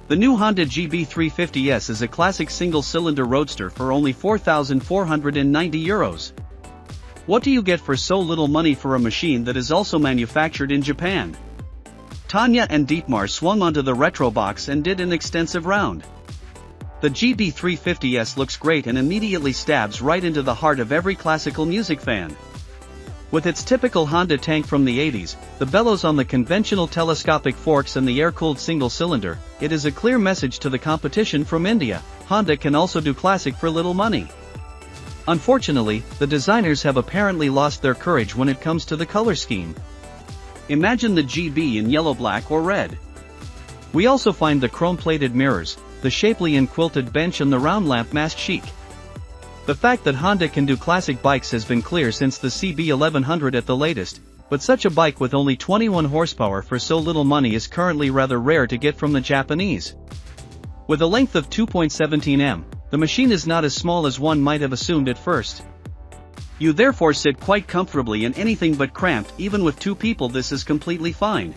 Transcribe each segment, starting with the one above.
The new Honda GB350S is a classic single-cylinder roadster for only €4,490. What do you get for so little money for a machine that is also manufactured in Japan? Tanya and Dietmar swung onto the retro box and did an extensive round. The GB350S looks great and immediately stabs right into the heart of every classical music fan. With its typical Honda tank from the 80s, the bellows on the conventional telescopic forks and the air-cooled single-cylinder, it is a clear message to the competition from India: Honda can also do classic for little money. Unfortunately, the designers have apparently lost their courage when it comes to the color scheme. Imagine the GB in yellow, black or red. We also find the chrome-plated mirrors, the shapely and quilted bench and the round lamp mask chic. The fact that Honda can do classic bikes has been clear since the CB1100 at the latest, but such a bike with only 21 horsepower for so little money is currently rather rare to get from the Japanese. With a length of 2.17 m, the machine is not as small as one might have assumed at first. You therefore sit quite comfortably and anything but cramped. Even with two people this is completely fine.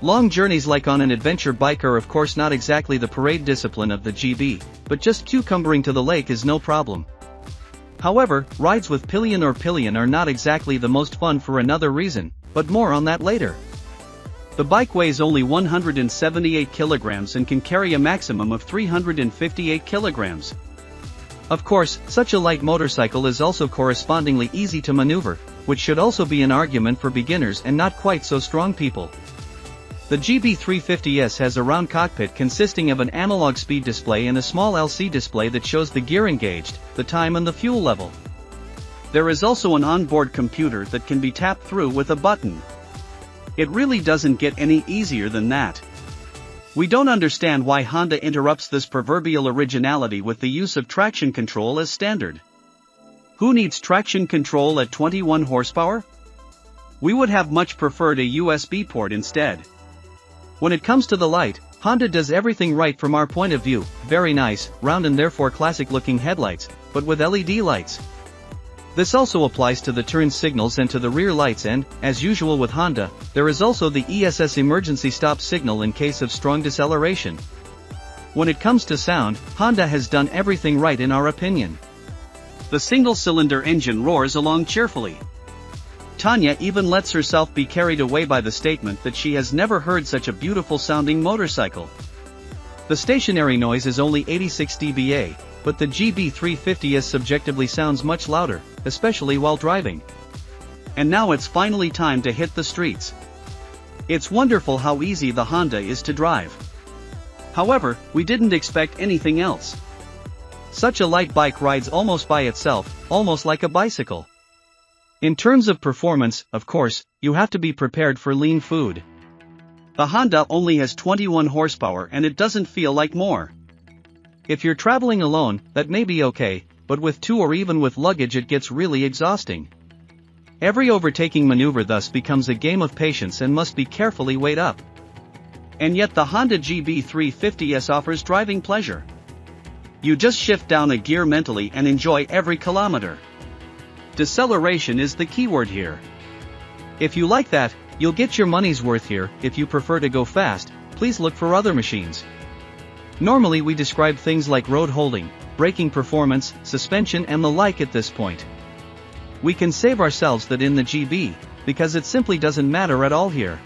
Long journeys like on an adventure bike are of course not exactly the parade discipline of the GB, but just cucumbering to the lake is no problem. However, rides with pillion are not exactly the most fun for another reason, but more on that later. The bike weighs only 178 kilograms and can carry a maximum of 358 kilograms. Of course, such a light motorcycle is also correspondingly easy to maneuver, which should also be an argument for beginners and not quite so strong people. The GB350S has a round cockpit consisting of an analog speed display and a small LCD display that shows the gear engaged, the time and the fuel level. There is also an onboard computer that can be tapped through with a button. It really doesn't get any easier than that. We don't understand why Honda interrupts this proverbial originality with the use of traction control as standard. Who needs traction control at 21 horsepower? We would have much preferred a USB port instead. When it comes to the light, Honda does everything right from our point of view: very nice, round and therefore classic-looking headlights, but with LED lights. This also applies to the turn signals and to the rear lights, and, as usual with Honda, there is also the ESS emergency stop signal in case of strong deceleration. When it comes to sound, Honda has done everything right in our opinion. The single-cylinder engine roars along cheerfully. Tanya even lets herself be carried away by the statement that she has never heard such a beautiful-sounding motorcycle. The stationary noise is only 86 dBA, but the GB350S subjectively sounds much louder, especially while driving. And now it's finally time to hit the streets. It's wonderful how easy the Honda is to drive. However, we didn't expect anything else. Such a light bike rides almost by itself, almost like a bicycle. In terms of performance, of course, you have to be prepared for lean food. The Honda only has 21 horsepower and it doesn't feel like more. If you're traveling alone, that may be okay, but with two or even with luggage it gets really exhausting. Every overtaking maneuver thus becomes a game of patience and must be carefully weighed up. And yet the Honda GB350S offers driving pleasure. You just shift down a gear mentally and enjoy every kilometer. Deceleration is the keyword here. If you like that, you'll get your money's worth here. If you prefer to go fast, please look for other machines. Normally we describe things like road holding, braking performance, suspension and the like at this point. We can save ourselves that in the GB, because it simply doesn't matter at all here.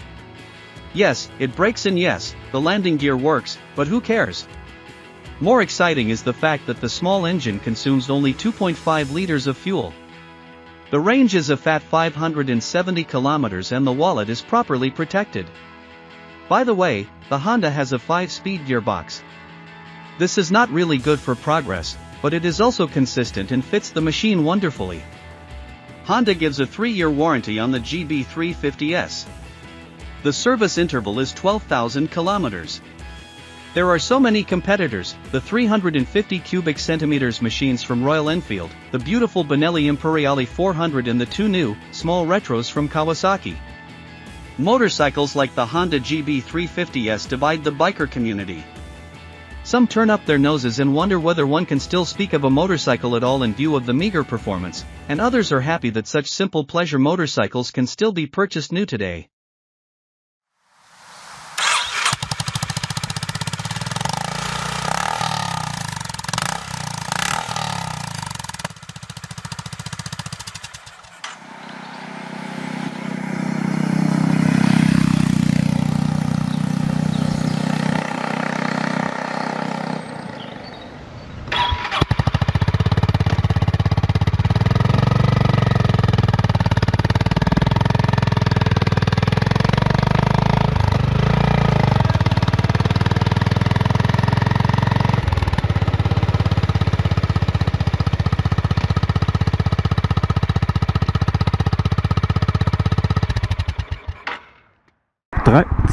Yes, it brakes and yes, the landing gear works, but who cares? More exciting is the fact that the small engine consumes only 2.5 liters of fuel. The range is a fat 570 kilometers and the wallet is properly protected. By the way, the Honda has a 5-speed gearbox. This is not really good for progress, but it is also consistent and fits the machine wonderfully. Honda gives a 3-year warranty on the GB350S. The service interval is 12,000 kilometers. There are so many competitors: the 350 cubic centimeters machines from Royal Enfield, the beautiful Benelli Imperiale 400 and the two new, small retros from Kawasaki. Motorcycles like the Honda GB350S divide the biker community. Some turn up their noses and wonder whether one can still speak of a motorcycle at all in view of the meager performance, and others are happy that such simple pleasure motorcycles can still be purchased new today.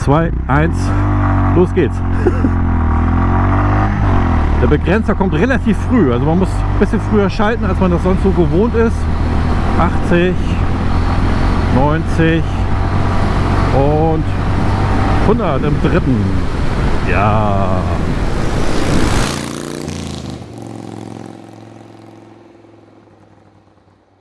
2, 1, los geht's. Der Begrenzer kommt relativ früh, also man muss ein bisschen früher schalten, als man das sonst so gewohnt ist. 80, 90 und 100 im dritten. Ja.